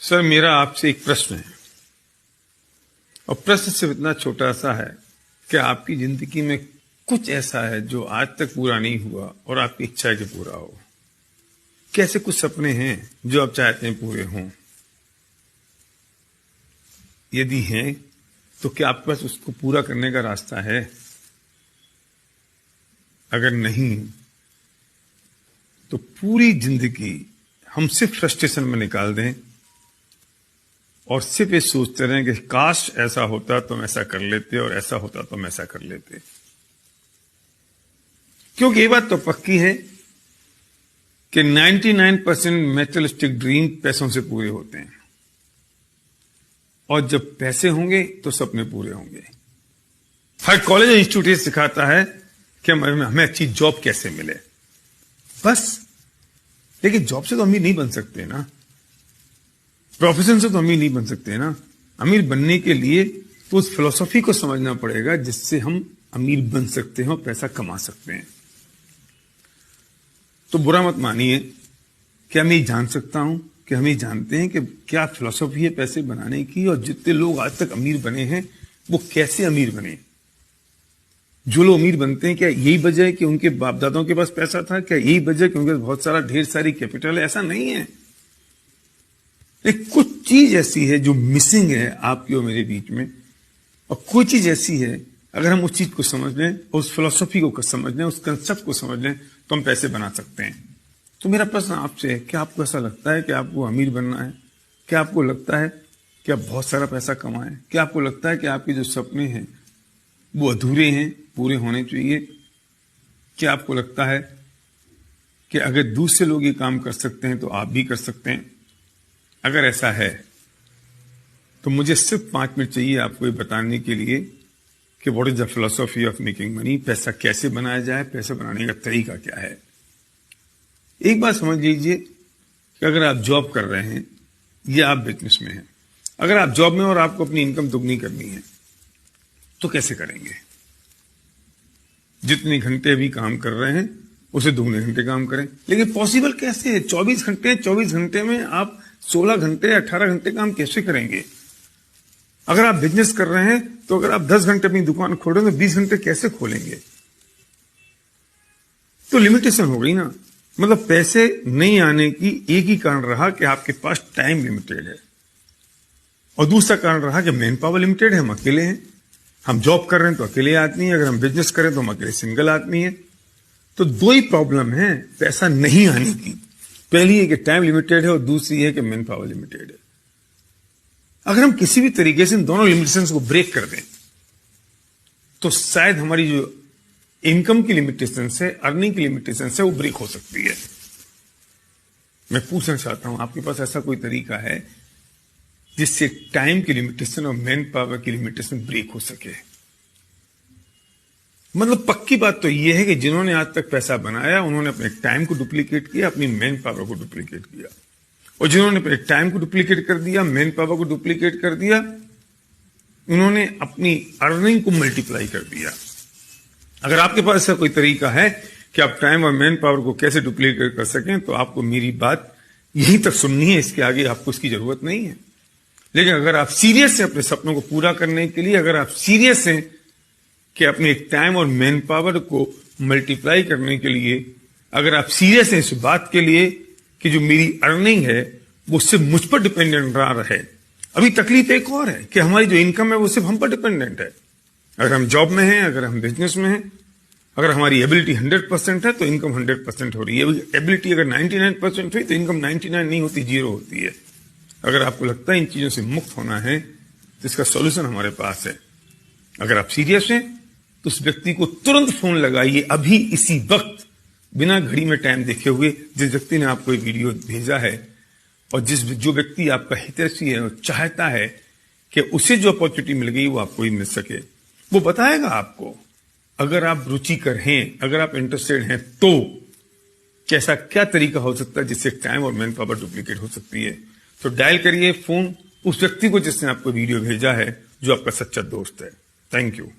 Sir, मेरा आपसे एक प्रश्न है और प्रश्न सिर्फ इतना छोटा सा है कि आपकी जिंदगी में कुछ ऐसा है जो आज तक पूरा नहीं हुआ और आपकी इच्छा है कि पूरा हो। कैसे कुछ सपने हैं जो आप चाहते हैं पूरे हों? यदि हैं तो क्या आपके पास उसको पूरा करने का रास्ता है? अगर नहीं तो पूरी जिंदगी हम सिर्फ फ्रस्ट्रेशन में निकाल दें और सिर्फ ये सोचते रहें कि काश ऐसा होता तो हम ऐसा कर लेते और ऐसा होता तो हम ऐसा कर लेते। क्योंकि ये बात तो पक्की है कि 99% मैटेरियलिस्टिक ड्रीम पैसों से पूरे होते हैं और जब पैसे होंगे तो सपने पूरे होंगे। हर कॉलेज इंस्टीट्यूट ये सिखाता है कि हमें अच्छी जॉब कैसे मिले, बस। लेकिन जॉब से तो अमीर नहीं बन सकते ना, प्रोफेशन से तो अमीर नहीं बन सकते ना। अमीर बनने के लिए तो उस फिलॉसफी को समझना पड़ेगा जिससे हम अमीर बन सकते हैं और पैसा कमा सकते हैं। तो बुरा मत मानिए कि मैं जान सकता हूं कि हम ये जानते हैं कि क्या फिलॉसफी है पैसे बनाने की, और जितने लोग आज तक अमीर बने हैं वो कैसे अमीर बने। जो लोग अमीर बनते हैं, क्या यही वजह है कि उनके बाप दादाओं के पास पैसा था? क्या यही वजह कि उनके पास बहुत सारा ढेर सारी कैपिटल है? ऐसा नहीं है। कुछ चीज ऐसी है जो मिसिंग है आपकी और मेरे बीच में, और कोई चीज ऐसी है अगर हम उस चीज को समझ लें, उस फिलॉसफी को समझ लें, उस कंसेप्ट को समझ लें तो हम पैसे बना सकते हैं। तो मेरा प्रश्न आपसे है, क्या आपको ऐसा लगता है कि आपको अमीर बनना है? क्या आपको लगता है कि आप बहुत सारा पैसा कमाएं? क्या आपको लगता है कि आपके जो सपने हैं वो अधूरे हैं, पूरे होने चाहिए? क्या आपको लगता है कि अगर दूसरे लोग ये काम कर सकते हैं तो आप भी कर सकते हैं? अगर ऐसा है तो मुझे सिर्फ 5 मिनट चाहिए आपको ये बताने के लिए कि what is the philosophy of making money. पैसा कैसे बनाया जाए, पैसा बनाने का तरीका क्या है। एक बात समझ लीजिए कि अगर आप जॉब कर रहे हैं या आप बिजनेस में हैं, अगर आप जॉब में और आपको अपनी इनकम दुगनी करनी है तो कैसे करेंगे? जितने घंटे अभी काम कर रहे हैं उसे दुगने घंटे काम करें। लेकिन पॉसिबल कैसे है? 24 घंटे में आप 16 घंटे 18 घंटे काम कैसे करेंगे? अगर आप बिजनेस कर रहे हैं तो अगर आप 10 घंटे अपनी दुकान खोल रहे हैं तो 20 घंटे कैसे खोलेंगे? तो लिमिटेशन हो गई ना। मतलब पैसे नहीं आने की एक ही कारण रहा कि आपके पास टाइम लिमिटेड है, और दूसरा कारण रहा कि मैन पावर लिमिटेड है, हम अकेले हैं। हम जॉब कर रहे हैं तो अकेले आदमी है, अगर हम बिजनेस करें तो हम अकेले सिंगल आदमी है। तो दो ही प्रॉब्लम है पैसा नहीं आने की। पहली है कि टाइम लिमिटेड है और दूसरी है कि मैन पावर लिमिटेड है। अगर हम किसी भी तरीके से इन दोनों लिमिटेशंस को ब्रेक कर दें तो शायद हमारी जो इनकम की लिमिटेशन है, अर्निंग की लिमिटेशन है, वो ब्रेक हो सकती है। मैं पूछना चाहता हूं, आपके पास ऐसा कोई तरीका है जिससे टाइम की लिमिटेशन और मैन पावर की लिमिटेशन ब्रेक हो सके? मतलब पक्की बात तो यह है कि जिन्होंने आज तक पैसा बनाया उन्होंने अपने टाइम को डुप्लीकेट किया, अपनी मैन पावर को डुप्लीकेट किया, और जिन्होंने अपने टाइम को डुप्लीकेट कर दिया, मैन पावर को डुप्लीकेट कर दिया, उन्होंने अपनी अर्निंग को मल्टीप्लाई कर दिया। अगर आपके पास ऐसा कोई तरीका है कि आप टाइम और मैन पावर को कैसे डुप्लीकेट कर सकें तो आपको मेरी बात यहीं तक सुननी है, इसके आगे आपको इसकी जरूरत नहीं है। लेकिन अगर आप सीरियस हैं अपने सपनों को पूरा करने के लिए, अगर आप सीरियस हैं कि अपने टाइम और मैन पावर को मल्टीप्लाई करने के लिए, अगर आप सीरियस हैं इस बात के लिए कि जो मेरी अर्निंग है वो सिर्फ मुझ पर डिपेंडेंट रहा है। अभी तकलीफ एक और है कि हमारी जो इनकम है वो सिर्फ हम पर डिपेंडेंट है। अगर हम जॉब में हैं, अगर हम बिजनेस में हैं, अगर हमारी एबिलिटी 100% है तो इनकम 100% हो रही है। एबिलिटी अगर 99% हुई तो इनकम 99 नहीं होती, 0 होती है। अगर आपको लगता है इन चीजों से मुक्त होना है तो इसका सॉल्यूशन हमारे पास है। अगर आप सीरियस हैं तो उस व्यक्ति को तुरंत फोन लगाइए, अभी इसी वक्त, बिना घड़ी में टाइम देखे हुए, जिस व्यक्ति ने आपको ये वीडियो भेजा है, और जो व्यक्ति आपका हितैषी है और चाहता है कि उसे जो अपॉर्चुनिटी मिल गई वो आपको ही मिल सके, वो बताएगा आपको। अगर आप रुचिकर हैं, अगर आप इंटरेस्टेड हैं तो कैसा क्या तरीका हो सकता है जिससे टाइम और मैन पावर डुप्लीकेट हो सकती है। तो डायल करिए फोन उस व्यक्ति को जिसने आपको वीडियो भेजा है, जो आपका सच्चा दोस्त है। Thank you.